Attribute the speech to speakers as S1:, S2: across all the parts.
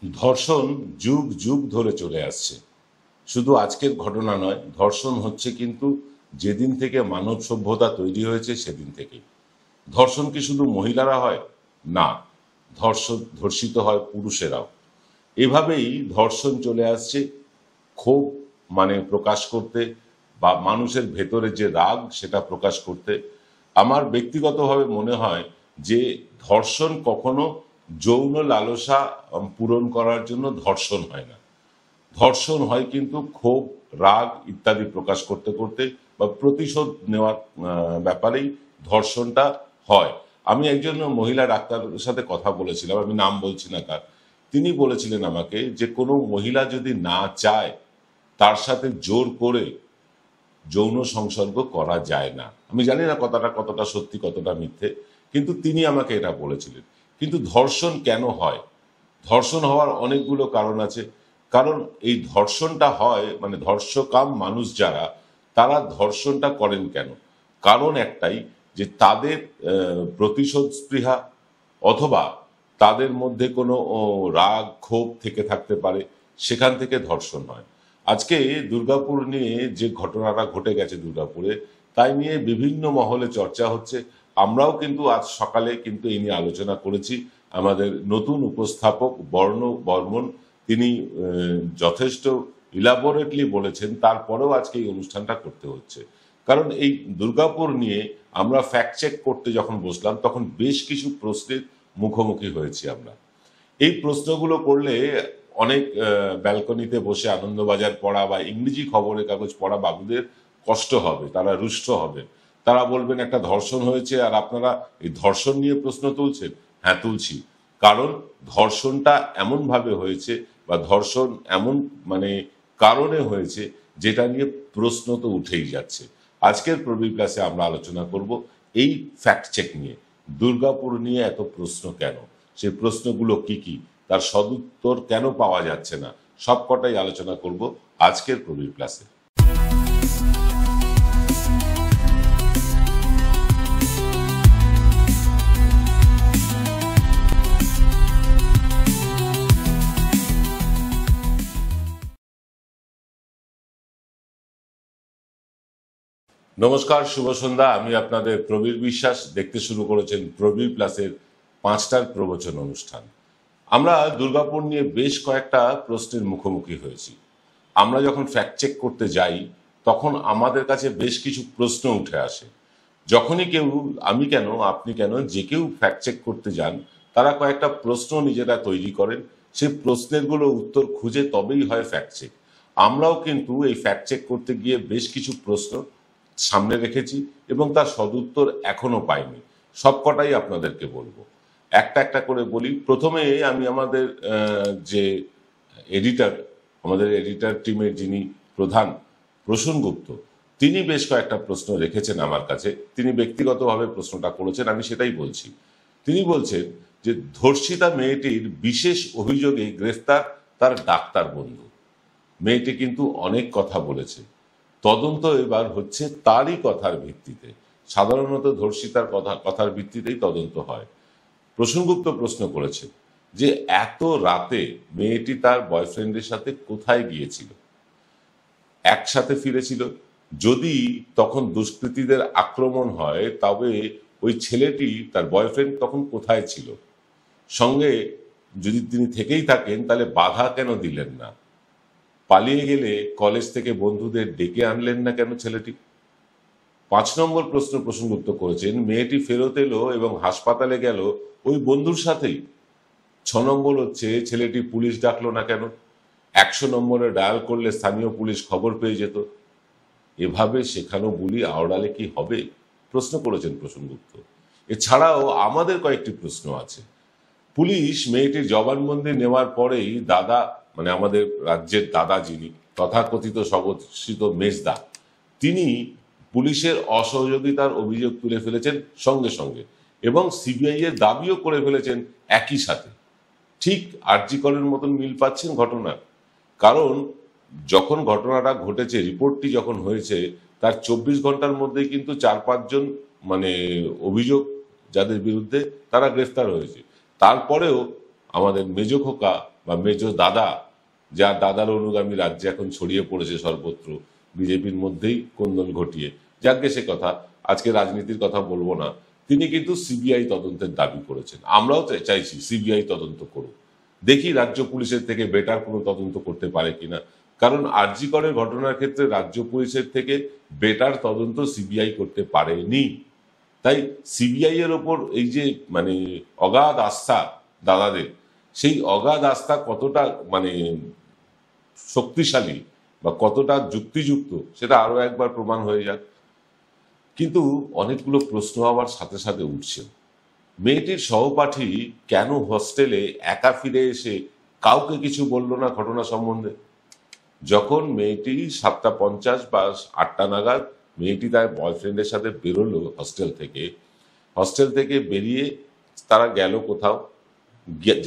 S1: ধর্ষণ যুগ যুগ ধরে চলে আসছে। শুধু আজকের ঘটনা নয়, ধর্ষণ হচ্ছে কিন্তু যেদিন থেকে মানব সভ্যতা তৈরি হয়েছে সেদিন থেকেই। ধর্ষণ কি শুধু মহিলারা হয়? না, ধর্ষিত হয় পুরুষেরাও। এভাবেই ধর্ষণ চলে আসছে ক্ষোভ প্রকাশ করতে, বা মানুষের ভেতরে যে রাগ সেটা প্রকাশ করতে। আমার ব্যক্তিগতভাবে মনে হয় যে ধর্ষণ কখনো যৌন লালসা পূরণ করার জন্য ধর্ষণ হয় না। ধর্ষণ হয় কিন্তু ক্ষোভ, রাগ ইত্যাদি প্রকাশ করতে করতে বা প্রতিশোধ নেওয়ার ব্যাপারেই ধর্ষণটা হয়। আমি একজন মহিলা ডাক্তারের সাথে কথা বলেছিলাম, আমি নাম বলছি না কার। তিনি বলেছিলেন আমাকে যে কোনো মহিলা যদি না চায় তার সাথে জোর করে যৌন সংসর্গ করা যায় না। আমি জানি না কথাটা কতটা সত্যি কতটা মিথ্যে, কিন্তু তিনি আমাকে এটা বলেছিলেন। কিন্তু ধর্ষণ কেন হয়? ধর্ষণ হওয়ার অনেকগুলো কারণ আছে। কারণ এই ধর্ষণটা হয় ধর্ষকাম মানুষ যারা, তারা ধর্ষণটা করেন কেন? কারণ একটাই, যে তাদের প্রতিশোধ স্পৃহা, অথবা তাদের মধ্যে কোনো রাগ ক্ষোভ থেকে থাকতে পারে, সেখান থেকে ধর্ষণ হয়। আজকে দুর্গাপুর নিয়ে যে ঘটনাটা ঘটে গেছে দুর্গাপুরে, তাই নিয়ে বিভিন্ন মহলে চর্চা হচ্ছে। আমরাও কিন্তু আজ সকালে কিন্তু এই নিয়ে আলোচনা করেছি। আমাদের নতুন উপস্থাপক বর্মন, তিনি যথেষ্ট ইলাবোরেটলি বলেছেন, তারপরেও আজকে এই অনুষ্ঠানটা করতে হচ্ছে। কারণ এই দুর্গাপুর নিয়ে আমরা ফ্যাক্ট চেক করতে যখন বসলাম, তখন বেশ কিছু প্রশ্নের মুখোমুখি হয়েছি আমরা। এই প্রশ্নগুলো করলে অনেক ব্যালকনিতে বসে আনন্দবাজার পড়া বা ইংরেজি খবরের কাগজ পড়া বাবুদের কষ্ট হবে, তারা রুষ্ট হবে। তারা বলবেন একটা ধর্ষণ হয়েছে আর আপনারা এই ধর্ষণ নিয়ে প্রশ্ন তুলছেন। হ্যাঁ, তুলছি। কারণ ধর্ষণটা এমন ভাবে হয়েছে, বা ধর্ষণ এমন কারণে হয়েছে, যেটা নিয়ে প্রশ্ন তো উঠেই যাচ্ছে। আজকের প্রবীর ক্লাসে আমরা আলোচনা করব এই ফ্যাক্ট চেক নিয়ে। দুর্গাপুর নিয়ে এত প্রশ্ন কেন, সেই প্রশ্নগুলো কি কি, তার সদুত্তর কেন পাওয়া যাচ্ছে না, সবকটাই আলোচনা করব আজকের প্রবীর ক্লাসে। নমস্কার, শুভ সন্ধ্যা। আমি আপনাদের প্রবীর বিশ্বাস। দেখতে শুরু করেছেন প্রবীর প্লাসের 5টার প্রবচন অনুষ্ঠান। আমরা দুর্গাপুর নিয়ে বেশ কয়েকটা প্রশ্নের মুখোমুখি হয়েছি। আমরা যখন ফ্যাক্ট চেক করতে যাই, তখন আমাদের কাছে বেশ কিছু প্রশ্ন উঠে আসে। যখনই কেউ, আমি কেন, আপনি কেন, যে কেউ ফ্যাক্ট চেক করতে যান, তারা কয়েকটা প্রশ্ন নিজেরা তৈরি করেন। সেই প্রশ্নেরগুলো উত্তর খুঁজে তবেই হয় ফ্যাক্ট চেক। আমরাও কিন্তু এই ফ্যাক্ট চেক করতে গিয়ে বেশ কিছু প্রশ্ন সামনে রেখেছি, এবং তার সদুত্তর এখনো পাইনি। সবকটাই আপনাদেরকে বলবো, একটা একটা করে বলি। প্রথমে আমি আমাদের যে এডিটর, আমাদের এডিটর টিমের যিনি প্রধান, প্রসূন গুপ্ত, তিনি বেশ কয়েকটা প্রশ্ন রেখেছেন আমার কাছে। তিনি ব্যক্তিগতভাবে প্রশ্নটা করেছেন, আমি সেটাই বলছি। তিনি বলছেন যে ধর্ষিতা মেয়েটির বিশেষ অভিযোগে গ্রেফতার তার ডাক্তার বন্ধু। মেয়েটি কিন্তু অনেক কথা বলেছে, তদন্ত এবার হচ্ছে তারই কথার ভিত্তিতে। সাধারণত ধর্ষিতার কথার ভিত্তিতেই তদন্ত হয়। প্রসূনগুপ্ত প্রশ্ন করেছে যে এত রাতে মেয়েটি তার বয়ফ্রেন্ডের সাথে কোথায় গিয়েছিল, একসাথে ফিরেছিল? যদি তখন দুষ্কৃতীদের আক্রমণ হয়, তবে ওই ছেলেটি, তার বয়ফ্রেন্ড, তখন কোথায় ছিল? সঙ্গে যদি তিনি থেকেই থাকেন, তাহলে বাধা কেন দিলেন না? পালিয়ে গেলে কলেজ থেকে বন্ধুদের ডেকে আনলেন না কেন ছেলেটি? 5 নম্বর প্রশ্ন প্রসঙ্গোক্ত করেছেন, মেয়েটি ফেরত এলো এবং হাসপাতালে গেল ওই বন্ধুর সাথেই। 6 নম্বর হচ্ছে, ছেলেটি পুলিশ ডাকলো না কেন? 100 নম্বরে ডায়াল করলে স্থানীয় পুলিশ খবর পেয়ে যেত। এভাবে শেখানো বুলি আওড়ালে কি হবে? প্রশ্ন করেছেন প্রসঙ্গোক্ত। এছাড়াও আমাদের কয়েকটি প্রশ্ন আছে। পুলিশ মেয়েটির জবানবন্দি নেওয়ার পরেই দাদা, আমাদের রাজ্যের দাদা যিনি, তথাকথিত স্বঘোষিত মেজদা, তিনি পুলিশের অসহযোগিতার অভিযোগ তুলে ফেলেছেন সঙ্গে সঙ্গে, এবং সিবিআই এর দাবিও করে ফেলেছেন একই সাথে। ঠিক আরজি করের মতন মিল পাচ্ছেন ঘটনার। কারণ যখন ঘটনাটা ঘটেছে, রিপোর্টটি যখন হয়েছে, তার 24 ঘন্টার মধ্যেই কিন্তু 4-5 জন অভিযোগ যাদের বিরুদ্ধে, তারা গ্রেফতার হয়েছে। তারপরেও আমাদের মেজ খোকা বা মেজ দাদা, যার দাদার অনুগামী রাজ্যে এখন ছড়িয়ে পড়েছে সর্বত্র বিজেপির মধ্যেই কোন্দল ঘটিয়ে, যাকে সে কথা, আজকে রাজনীতির কথা বলবো না, তিনি কিন্তু সিবিআই তদন্তের দাবি করেছেন। আমরাও চাইছি সিবিআই তদন্ত করুক, দেখি রাজ্য পুলিশের থেকে বেটার কোনো তদন্ত করতে পারে কিনা। কারণ আরজি করের ঘটনার ক্ষেত্রে রাজ্য পুলিশের থেকে বেটার তদন্ত সিবিআই করতে পারেনি। তাই সিবিআই এর ওপর এই যে মানে অগাধ আস্থা দাদাদের, সেই অগাধ আস্থা কতটা মানে শক্তিশালী বা কতটা যুক্তিযুক্ত সেটা আরো একবার প্রমাণ হয়ে যাক। কিন্তু অনেকগুলো প্রশ্ন আবার সাথে সাথে উঠছে। মেয়েটির সহপাঠী কেন হস্টেলে একা ফিরে এসে কাউকে কিছু বলল না ঘটনা সম্বন্ধে? যখন মেয়েটি 7:50 বা 8টা নাগাদ মেয়েটি তার বয়ফ্রেন্ডের সাথে বেরোলো হস্টেল থেকে বেরিয়ে তারা গেল কোথাও,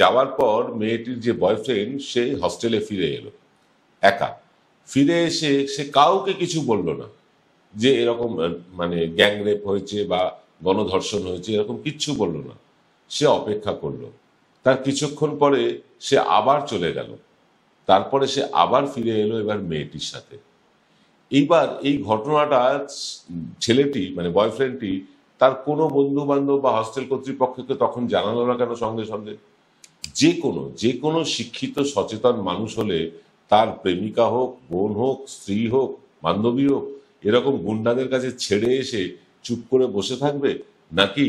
S1: যাওয়ার পর মেয়েটির যে বয়ফ্রেন্ড সে হস্টেলে ফিরে এলো একা। ফিরে এসে সে কাউকে কিছু বলল না যে এরকম মানে গ্যাং রেপ হয়েছে বা গণধর্ষণ হয়েছে, এরকম কিচ্ছু বলল না। সে অপেক্ষা করলো, তার কিছুক্ষণ পরে সে আবার চলে গেল, তারপরে সে আবার ফিরে এলো এবার মেয়েটির সাথে। এইবার এই ঘটনাটা ছেলেটি মানে বয়ফ্রেন্ডটি তার কোনো বন্ধু বান্ধব বা হস্টেল কর্তৃপক্ষকে তখন জানালো না কেন সঙ্গে সঙ্গে? যে কোনো শিক্ষিত সচেতন মানুষ হলে তার প্রেমিকা হোক, বোন হোক, স্ত্রী হোক, বান্ধবী হোক, এরকম গুন্ডাদের কাছে ছেড়ে এসে চুপ করে বসে থাকবে, নাকি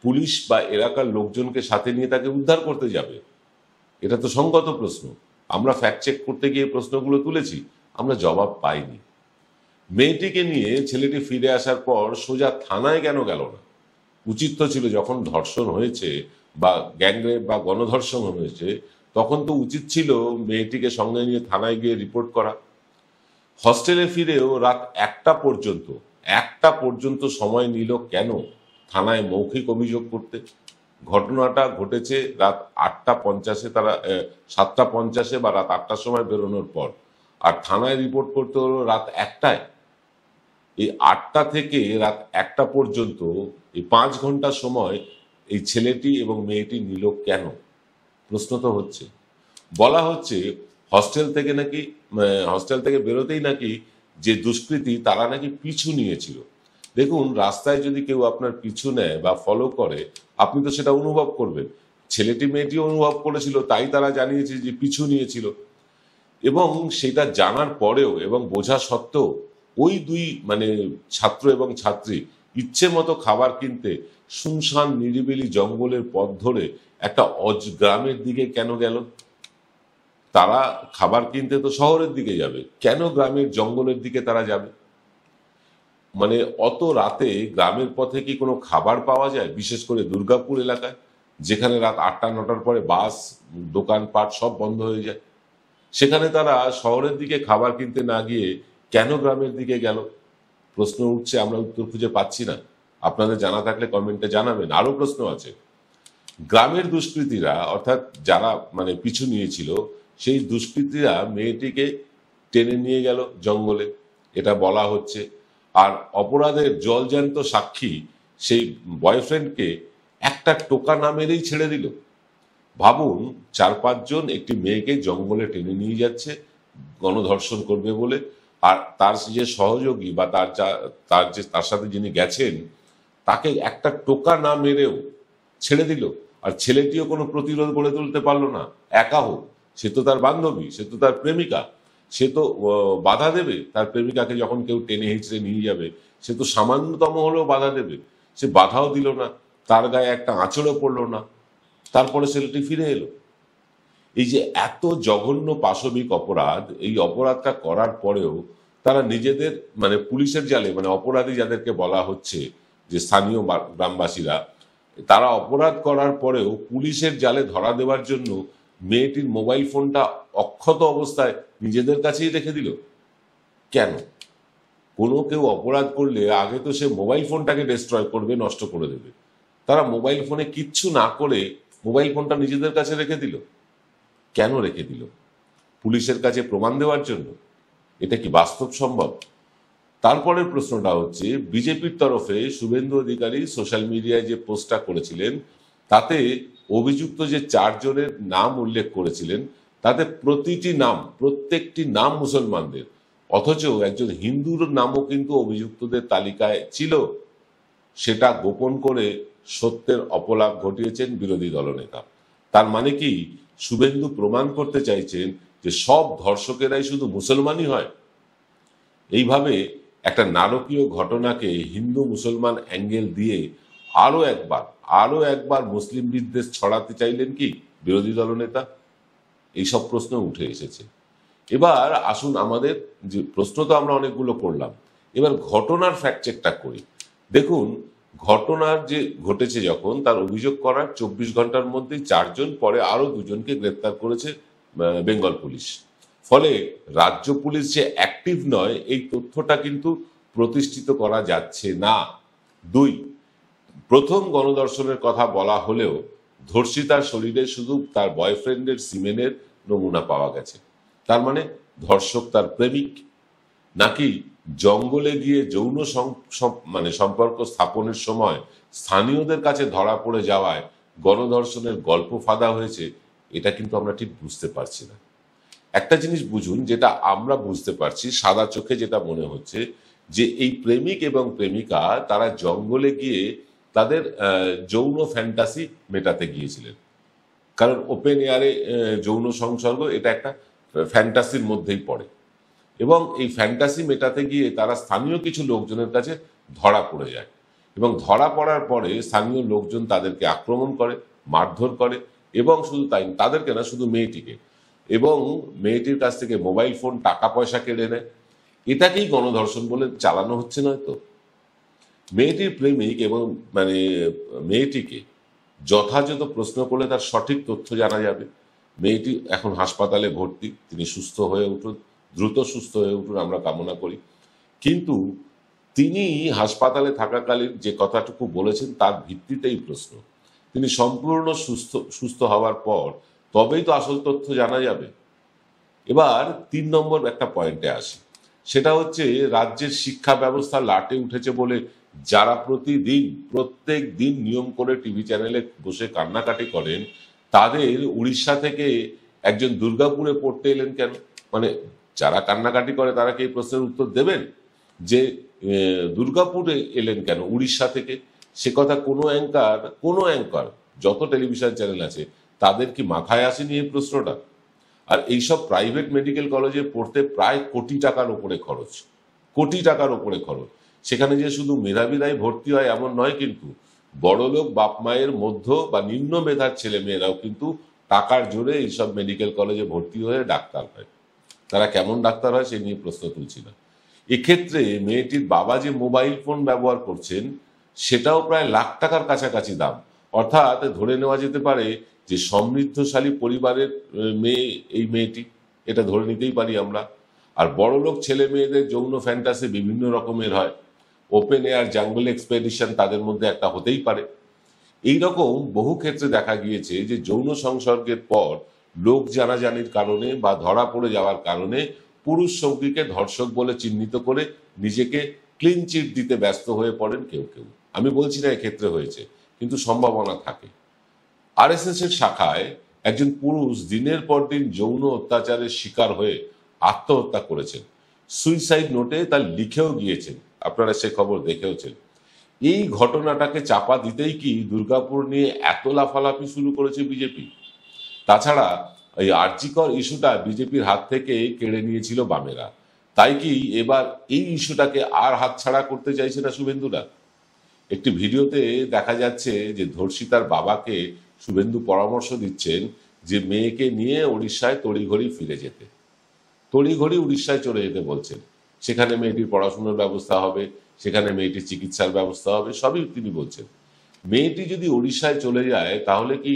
S1: পুলিশ বা এলাকার লোকজনকে সাথে নিয়ে তাকে উদ্ধার করতে যাবে? এটা তো সঙ্গত প্রশ্ন। আমরা ফ্যাক্ট চেক করতে গিয়ে প্রশ্নগুলো তুলেছি, আমরা জবাব পাইনি। মেয়েটিকে নিয়ে ছেলেটি ফিরে আসার পর সোজা থানায় কেন গেল না? উচিত তো ছিল যখন ধর্ষণ হয়েছে বা গ্যাংরেপ বা গণধর্ষণ হয়েছে তখন তো উচিত ছিল মেয়েটিকে সঙ্গে নিয়ে থানায় গিয়ে রিপোর্ট করা। হস্টেলে ফিরেও রাত 1টা পর্যন্ত সময় নিল কেন থানায় মৌখিক অভিযোগ করতে? ঘটনাটা ঘটেছে রাত 8:50, তারা 7:50 বা রাত 8টার সময় বেরোনোর পর, আর থানায় রিপোর্ট করতে হলো রাত 1টায়। এই 8টা থেকে রাত 1টা পর্যন্ত এই 5 ঘন্টা সময় এই ছেলেটি এবং মেয়েটি নিল কেন? প্রশ্ন তো হচ্ছে। বলা হচ্ছে হস্টেল থেকে বেরোতেই নাকি যে দুষ্কৃতী তারা নাকি পিছু নিয়েছিল। দেখুন, রাস্তায় যদি কেউ আপনার পিছু নেয় বা ফলো করে আপনি তো সেটা অনুভব করবেন। ছেলেটি মেয়েটি অনুভব করেছিল, তাই তারা জানিয়েছে যে পিছু নিয়েছিল। এবং সেটা জানার পরেও এবং বোঝা সত্ত্বেও ওই দুই মানে ছাত্র এবং ছাত্রী ইচ্ছে মতো খাবার কিনতে শুনশান নিরিবিলি জঙ্গলের পথ ধরে একটা গ্রামের দিকে কেন গেল? তারা খাবার কিনতে তো শহরের দিকে যাবে, কেন গ্রামের জঙ্গলের দিকে তারা যাবে? মানে অত রাতে গ্রামের পথে কি কোনো খাবার পাওয়া যায়, বিশেষ করে দুর্গাপুর এলাকায়, যেখানে রাত 8টা-9টার পরে বাস, দোকানপাট সব বন্ধ হয়ে যায়? সেখানে তারা শহরের দিকে খাবার কিনতে না গিয়ে কেন গ্রামের দিকে গেল? প্রশ্ন উঠছে, আমরা উত্তর খুঁজে পাচ্ছি না। আপনাদের জানা থাকলে কমেন্টে জানাবেন। আরো প্রশ্ন আছে। গ্রামের দুষ্কৃতীরা অর্থাৎ যারা মানে পিছু নিয়েছিল সেই দুষ্কৃতীরা মেয়েটিকে টেনে নিয়ে গেল জঙ্গলে, এটা বলা হচ্ছে। আর অপরাধের জলজ্যান্ত সাক্ষী সেই বয়ফ্রেন্ডকে একটা টোকা না মেরেই ছেড়ে দিল। ভাবুন, 4-5 জন একটি মেয়েকে জঙ্গলে টেনে নিয়ে যাচ্ছে গণধর্ষণ করবে বলে, আর তার যে সহযোগী বা তার সাথে যিনি গেছেন তাকে একটা টোকা না মেরেও ছেড়ে দিল। আর ছেলেটিও কোনো প্রতিরোধ গড়ে তুলতে পারলো না। একা হোক, সে তো তার বান্ধবী, সে তো তার প্রেমিকা, সে তো বাধা দেবে তার প্রেমিকাকে যখন কেউ টেনে হিঁচড়ে নিয়ে যাবে, সে তো সামান্যতম হলেও বাধা দেবে। সে বাধাও দিল না, তার গায়ে একটা আঁচড়ও পড়লো না, তারপরে ছেলেটি ফিরে এলো। এই যে এত জঘন্য পাশবিক অপরাধ, এই অপরাধটা করার পরেও তারা নিজেদের মানে পুলিশের জালে, মানে অপরাধী যাদেরকে বলা হচ্ছে যে স্থানীয় গ্রামবাসীরা, তারা অপরাধ করার পরেও পুলিশের জালে ধরা দেওয়ার জন্য মেয়েটির মোবাইল ফোনটা অক্ষত অবস্থায় নিজেদের কাছেই রেখে দিল কেন? কোনো কেউ অপরাধ করলে আগে তো সে মোবাইল ফোনটাকে ডিস্ট্রয় করবে, নষ্ট করে দেবে। তারা মোবাইল ফোনে কিচ্ছু না করে মোবাইল ফোনটা নিজেদের কাছে রেখে দিল। কেন রেখে দিল? পুলিশের কাছে প্রমাণ দেওয়ার জন্য? এটা কি বাস্তব সম্ভব? তারপরের প্রশ্নটা হচ্ছে, বিজেপির তরফে শুভেন্দু অধিকারী সোশ্যাল মিডিয়ায় যে পোস্টটা করেছিলেন তাতে অভিযুক্ত যে 4 জনের নাম উল্লেখ করেছিলেন তাতে প্রত্যেকটি নাম মুসলমানদের, অথচ একজন হিন্দুর নামও কিন্তু অভিযুক্তদের তালিকায় ছিল। সেটা গোপন করে সত্যের অপলাপ ঘটিয়েছেন বিরোধী দলনেতা। তার মানে কি শুভেন্দু প্রমাণ করতে চাইছেন যে সব ধর্ষকেরাই শুধু মুসলমানই হয়? এইভাবে একটা নারকীয় ঘটনাকে হিন্দু মুসলমান অ্যাঙ্গেল দিয়ে আরো একবার মুসলিম বিদ্বেষ ছড়াতে চাইলেন কি বিরোধী দলনেতা? এইসব প্রশ্ন উঠে এসেছে। এবার আসুন, আমাদের যে প্রশ্ন তো আমরা অনেকগুলো করলাম, এবার ঘটনার ফ্যাক্ট চেকটা করি। দেখুন, ঘটনার যে ঘটেছে যখন, তার অভিযোগ করার 24 ঘন্টার মধ্যেই 4 জন, পরে আরো 2 জনকে গ্রেপ্তার করেছে বেঙ্গল পুলিশ। ফলে রাজ্য পুলিশ যে অ্যাক্টিভ নয় এই তথ্যটা কিন্তু প্রতিষ্ঠিত করা যাচ্ছে না। 2, প্রথম গণধর্ষণের কথা বলা হলেও ধর্ষিতার শরীরে শুধু তার বয়ফ্রেন্ডের সিমেনের নমুনা পাওয়া গেছে। তার মানে ধর্ষক তার প্রেমিক, নাকি জঙ্গলে গিয়ে যৌন সম্পর্ক স্থাপনের সময় স্থানীয়দের কাছে ধরা পড়ে যাওয়ায় গণধর্ষণের গল্প ফাঁদা হয়েছে? এটা কিন্তু আমরা ঠিক বুঝতে পারছি না। একটা জিনিস বুঝুন, যেটা আমরা বুঝতে পারছি সাদা চোখে, যেটা মনে হচ্ছে যে এই প্রেমিক এবং প্রেমিকা তারা জঙ্গলে গিয়ে তাদের যৌন ফ্যান্টাসি মেটাতে গিয়েছিলেন। কারণ ওপেন এয়ারে যৌন সংসর্গ এটা একটা ফ্যান্টাসির মধ্যেই পড়ে, এবং এই ফ্যান্টাসি মেটাতে গিয়ে তারা স্থানীয় কিছু লোকজনের কাছে ধরা পড়ে যায়, এবং ধরা পড়ার পরে স্থানীয় লোকজন তাদেরকে আক্রমণ করে, মারধর করে, এবং শুধু তাই, তাদেরকে না, শুধু মেয়েটিকে, এবং মেয়েটির কাছ থেকে মোবাইল ফোন, টাকা পয়সা কেড়ে নেয়। এটাকেই গণধর্ষণ বলে চালানো হচ্ছে নয়তো? মেয়েটির প্রেমিক এবং মেয়েটিকে যথাযথ প্রশ্ন করলে তার সঠিক তথ্য জানা যাবে। মেয়েটি এখন হাসপাতালে ভর্তি, তিনি সুস্থ হয়ে উঠুন, দ্রুত সুস্থ হয়ে উঠুন আমরা কামনা করি। কিন্তু তিনি হাসপাতালে থাকাকালীন যে কথাটুকু বলেছেন তার ভিত্তিতেই প্রশ্ন। তিনি সম্পূর্ণ সুস্থ হওয়ার পর তবেই তো আসল তথ্য জানা যাবে। এবার 3 নম্বর একটা পয়েন্টে আসি, সেটা হচ্ছে রাজ্যের শিক্ষা ব্যবস্থা লাটে উঠেছে বলে যারা প্রত্যেক দিন নিয়ম করে টিভি চ্যানেলে বসে কান্নাকাটি করেন, তাদের উড়িষ্যা থেকে একজন দুর্গাপুরে পড়তে এলেন কেন? মানে যারা কান্নাকাটি করে তারা কি এই প্রশ্নের উত্তর দেবেন যে দুর্গাপুরে এলেন কেন উড়িষ্যা থেকে? সে কথা কোনো অ্যাঙ্কার যত টেলিভিশন চ্যানেল আছে তাদের কি মাথায় আসেনি এই প্রশ্নটা? আর এইসব প্রাইভেট মেডিকেল কলেজে পড়তে প্রায় কোটি টাকার উপরে খরচ। সেখানে যে শুধু মেধাবীরাই ভর্তি হয় এমন নয়, কিন্তু বড়লোক বাপ মায়ের মধ্য বা নিম্ন মেধার ছেলে মেয়েরাও কিন্তু টাকার জোরে এইসব মেডিকেল কলেজে ভর্তি হয়ে ডাক্তার হয়। তারা কেমন ডাক্তার হয় সে নিয়ে প্রশ্ন তুলছি না। এক্ষেত্রে মেয়েটির বাবা যে মোবাইল ফোন ব্যবহার করছেন সেটাও প্রায় লাখ টাকার কাছাকাছি দাম। অর্থাৎ ধরে নেওয়া যেতে পারে যে সমৃদ্ধশালী পরিবারের মেয়ে এই মেয়েটি, এটা ধরে নিতেই পারি আমরা। আর বড়লোক ছেলে মেয়েদের যৌন ফ্যান্টাসি বিভিন্ন রকমের হয়, ওপেন এয়ার জাঙ্গল এক্সপেডিশন তাদের মধ্যে একটা হতেই পারে। এইরকম বহু ক্ষেত্রে দেখা গিয়েছে যে যৌন সংসর্গের পর লোক জানাজানির কারণে বা ধরা পড়ে যাওয়ার কারণে পুরুষ সঙ্গীকে ধর্ষক বলে চিহ্নিত করে নিজেকে ক্লিন চিট দিতে ব্যস্ত হয়ে পড়েন কেউ। আমি বলছি না এক্ষেত্রে হয়েছে, কিন্তু সম্ভাবনা থাকে। আরএসএস এর শাখায় একজন পুরুষ দিনের পর দিন যৌন অত্যাচারের শিকার হয়ে আত্মহত্যা করেছেন, সুইসাইড নোটে তা লিখেও গিয়েছেন, আপনারা সে খবর দেখেওছেন। এই ঘটনাটাকে চাপা দিতেই কি দুর্গাপুর নিয়ে এত লাফালাফি শুরু করেছে বিজেপি? তাছাড়া এই আরজিকর ইস্যুটা বিজেপির হাত থেকে কেড়ে নিয়েছিল বামেরা, তাই কি এবার এই ইস্যুটাকে আর হাতছাড়া করতে চাইছে না শুভেন্দুরা? একটি ভিডিওতে দেখা যাচ্ছে যে ধর্ষিতার বাবাকে শুভেন্দু পরামর্শ দিচ্ছেন যে মেয়েকে নিয়ে উড়িষ্যায় তড়িঘড়ি ফিরে যেতে, তড়িঘড়ি উড়িষ্যায় চলে যেতে বলছেন। সেখানে মেয়েটির পড়াশোনার ব্যবস্থা হবে, সেখানে মেয়েটির চিকিৎসার ব্যবস্থা হবে, সবই তিনি বলছেন। মেয়েটি যদি উড়িষ্যায় চলে যায় তাহলে কি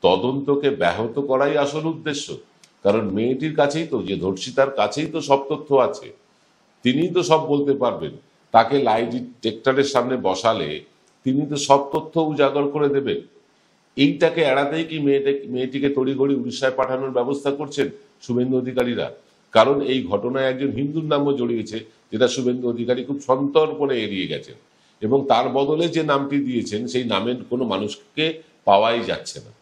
S1: তদন্তকে ব্যাহত করাই আসল উদ্দেশ্য? কারণ মেয়েটির কাছেই তো, যে ধর্ষিতার কাছেই তো সব তথ্য আছে, তিনিই তো সব বলতে পারবেন। তাকে লাই ডিটেক্টরের সামনে বসালে তিনি তো সব তথ্য উজাগর করে দেবেন। এইটাকে এড়াতেই কি মেয়েটিকে তড়িঘড়ি উড়িষ্যায় পাঠানোর ব্যবস্থা করছেন শুভেন্দু অধিকারীরা? কারণ এই ঘটনায় একজন হিন্দুর নামও জড়িয়েছে, যেটা শুভেন্দু অধিকারী খুব সন্তর্পণে এড়িয়ে গেছেন, এবং তার বদলে যে নামটি দিয়েছেন সেই নামের কোনো মানুষকে পাওয়াই যাচ্ছে না,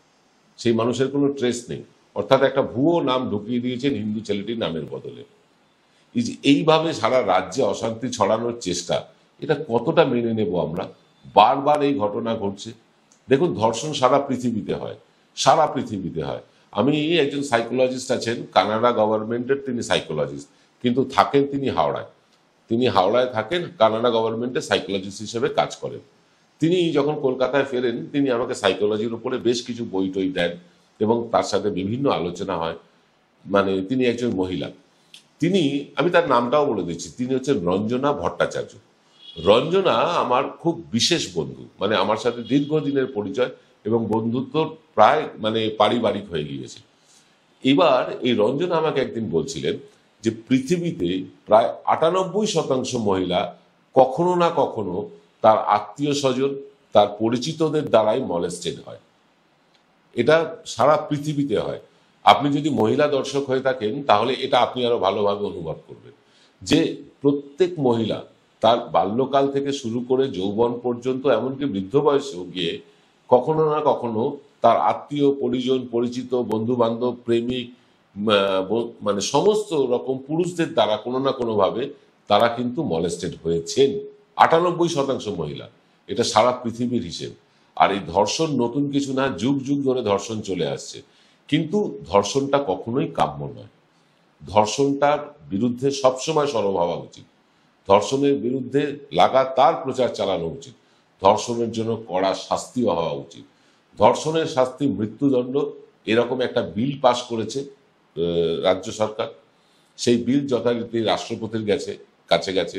S1: সেই মানুষের কোনো ট্রেস নেই। অর্থাৎ একটা ভুয়ো নাম ঢুকিয়ে দিয়েছেন হিন্দু ছেলেটির নামের বদলে। এই যে এইভাবে সারা রাজ্যে অশান্তি ছড়ানোর চেষ্টা, এটা কতটা মেনে নেব আমরা? বারবার এই ঘটনা ঘটছে। দেখুন, ধর্ষণ সারা পৃথিবীতে হয়, সারা পৃথিবীতে হয়। আমি একজন সাইকোলজিস্ট আছেন কানাডা গভর্নমেন্টের, তিনি সাইকোলজিস্ট, কিন্তু থাকেন তিনি হাওড়ায়। তিনি হাওড়ায় থাকেন, কানাডা গভর্নমেন্টে সাইকোলজিস্ট হিসেবে কাজ করেন। তিনি যখন কলকাতায় ফেরেন, তিনি আমাকে সাইকোলজির উপরে বেশ কিছু বই টই দেন এবং তার সাথে বিভিন্ন আলোচনা হয়। মানে তিনি একজন মহিলা, তিনি, আমি তার নামটাও বলে দিচ্ছি, তিনি হচ্ছেন রঞ্জনা ভট্টাচার্য। রঞ্জনা আমার খুব বিশেষ বন্ধু, মানে আমার সাথে দীর্ঘদিনের পরিচয় এবং বন্ধুত্ব প্রায় মানে পারিবারিক হয়ে গিয়েছে। এবার এই রঞ্জনা আমাকে একদিন বলছিলেন যে পৃথিবীতে প্রায় 98% মহিলা কখনো না কখনো তার আত্মীয় স্বজন, তার পরিচিতদের দ্বারাই মলেস্টেড হয়। এটা সারা পৃথিবীতে হয়। আপনি যদি মহিলা দর্শক হয়ে থাকেন তাহলে এটা আপনি আরো ভালোভাবে অনুভব করবেন যে প্রত্যেক মহিলা তার বাল্যকাল থেকে শুরু করে যৌবন পর্যন্ত, এমনকি বৃদ্ধ বয়সেও গিয়ে কখনো না কখনো তার আত্মীয় পরিজন, পরিচিত, বন্ধু বান্ধব, প্রেমিক, মানে সমস্ত রকম পুরুষদের দ্বারা কোনো না কোনোভাবে তারা কিন্তু মলেস্টেড হয়েছেন। 98% মহিলা, এটা সারা পৃথিবীর হিসেব। আর এই ধর্ষণ নতুন কিছু না, যুগ যুগ ধরে ধর্ষণ চলে আসছে। কিন্তু ধর্ষণটা কখনোই কাম্য নয়। ধর্ষণটার বিরুদ্ধে সবসময় সরব হওয়া উচিত। ধর্ষণের বিরুদ্ধে লাগাতার প্রচার চালানো উচিত। ধর্ষণের জন্য কড়া শাস্তিও হওয়া উচিত। ধর্ষণের শাস্তি মৃত্যুদণ্ড, এরকম একটা বিল পাশ করেছে রাজ্য সরকার। সেই বিল যথারীতি রাষ্ট্রপতির কাছে গেছে।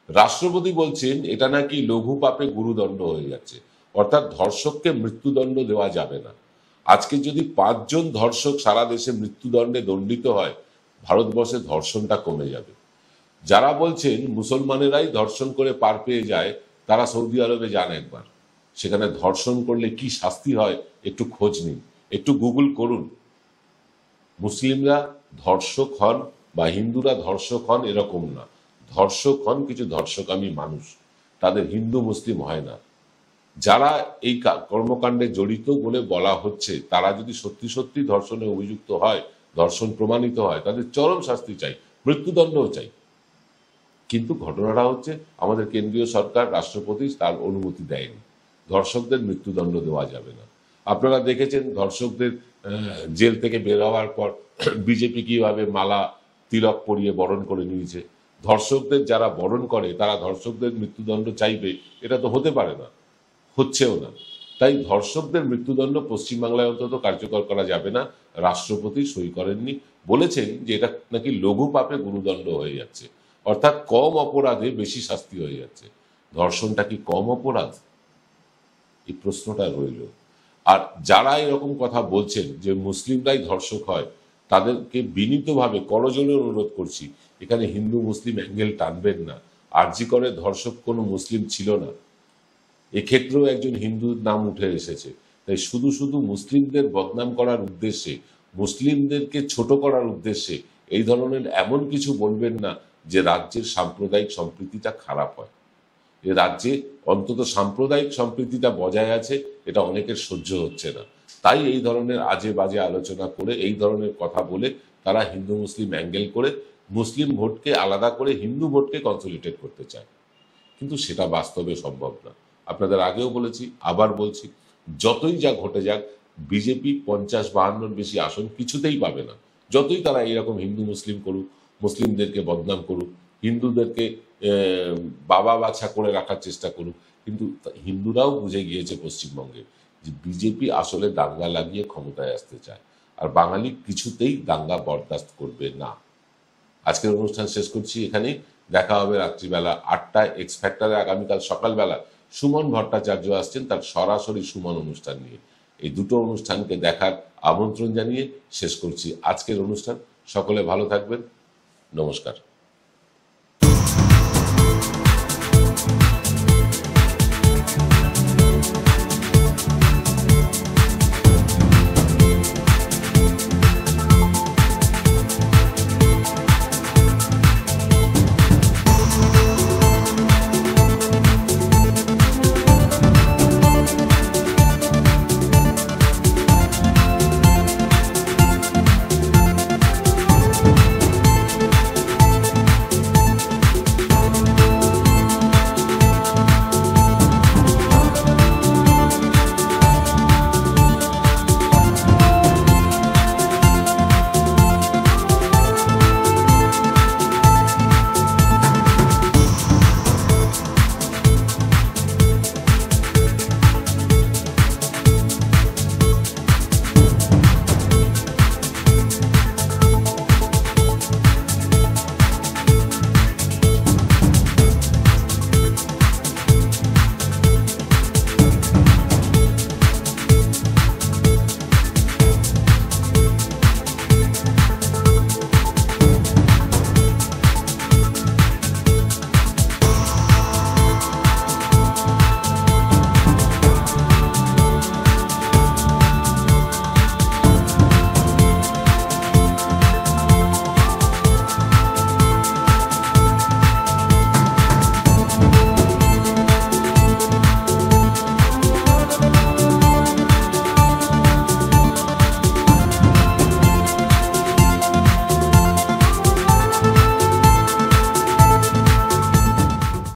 S1: রাষ্ট্রপতি বলছেন এটা নাকি লঘু পাপে গুরুদণ্ড হয়ে যাচ্ছে, অর্থাৎ ধর্ষককে মৃত্যুদণ্ড দেওয়া যাবে না। আজকে যদি 5 জন ধর্ষক সারা দেশে মৃত্যুদণ্ডে দণ্ডিত হয়, ভারতবর্ষে ধর্ষণটা কমে যাবে। যারা বলছেন মুসলমানেরাই ধর্ষণ করে পার পেয়ে যায়, তারা সৌদি আরবে যান একবার, সেখানে ধর্ষণ করলে কি শাস্তি হয় একটু খোঁজ নিন, একটু গুগল করুন। মুসলিমরা ধর্ষক হন বা হিন্দুরা ধর্ষক হন এরকম না। ধর্ষক হন কিছু ধর্ষকামী মানুষ, তাদের হিন্দু মুসলিম হয় না। যারা এই কর্মকাণ্ডে জড়িত বলে বলা হচ্ছে, তারা যদি সত্যি সত্যি ধর্ষণে অভিযুক্ত হয়, ধর্ষণ প্রমাণিত হয়, তাদের চরম শাস্তি চাই, মৃত্যুদণ্ডও চাই। কিন্তু ঘটনাটা হচ্ছে আমাদের কেন্দ্রীয় সরকার, রাষ্ট্রপতি তার অনুমতি দেয়নি। ধর্ষকদের মৃত্যুদণ্ড দেওয়া যাবে না। আপনারা দেখেছেন ধর্ষকদের জেল থেকে বের হওয়ার পর বিজেপি কিভাবে মালা তিলক পরিয়ে বরণ করে নিয়েছে। ধর্ষকদের যারা বরণ করে তারা ধর্ষকদের মৃত্যুদণ্ড চাইবে, এটা তো হতে পারে না, হচ্ছেও না। তাই ধর্ষকদের মৃত্যুদণ্ড পশ্চিমবাংলায় অন্তত কার্যকর করা যাবে না। রাষ্ট্রপতি সই করেননি, বলেছেন যে এটা নাকি লঘু পাপে গুরুদণ্ড হয়ে যাচ্ছে, অর্থাৎ কম অপরাধে বেশি শাস্তি হয়ে যাচ্ছে। ধর্ষণটা কি কম অপরাধ? এই প্রশ্নটা রইল। আর যারা এরকম কথা বলছেন যে মুসলিমরাই ধর্ষক হয়, তাদেরকে বিনীতভাবে করজোড়ে অনুরোধ করছি, এখানে হিন্দু মুসলিম অ্যাঙ্গেল টানবেন না। আরজি করে ধর্ষক কোনো মুসলিম ছিল না, এক্ষেত্রেও একজন হিন্দুর নাম উঠে এসেছে। তাই শুধু শুধু মুসলিমদের বদনাম করার উদ্দেশ্যে, মুসলিমদেরকে ছোট করার উদ্দেশ্যে এই ধরনের এমন কিছু বলবেন না যে রাজ্যের সাম্প্রদায়িক সম্প্রীতিটা খারাপ হয়। এ রাজ্যে অন্তত সাম্প্রদায়িক সম্প্রীতিটা বজায় আছে, এটা অনেকের সহ্য হচ্ছে না। তাই এই ধরনের আজে বাজে আলোচনা করে, এই ধরনের কথা বলে তারা হিন্দু মুসলিম অ্যাঙ্গেল করে মুসলিম ভোটকে আলাদা করে হিন্দু ভোটকে কনসলিডেট করতে চায়। কিন্তু সেটা বাস্তবে সম্ভব না। আপনাদের আগেও বলেছি, আবার বলছি, যতই যা ঘটে যাক, বিজেপি 50-52 বেশি আসন কিছুতেই পাবে না। যতই তারা এইরকম হিন্দু মুসলিম করুক, মুসলিমদেরকে বদনাম করুক, হিন্দুদেরকে বাবা বাছা করে রাখার চেষ্টা করুক, কিন্তু হিন্দুরাও বুঝে গিয়েছে পশ্চিমবঙ্গে যে বিজেপি আসলে দাঙ্গা লাগিয়ে ক্ষমতায় আসতে চায়, আর বাঙালি কিছুতেই দাঙ্গা বরদাস্ত করবে না। আজকের অনুষ্ঠান শেষ করছি এখানেই। দেখা হবে রাত্রিবেলা 8টায় এক্স ফ্যাক্টরে। আগামীকাল সকালবেলা সুমন ভট্টাচার্য আসছেন তার সরাসরি সুমন অনুষ্ঠান নিয়ে। এই দুটো অনুষ্ঠানকে দেখার আমন্ত্রণ জানিয়ে শেষ করছি আজকের অনুষ্ঠান। সকলে ভালো থাকবেন, নমস্কার।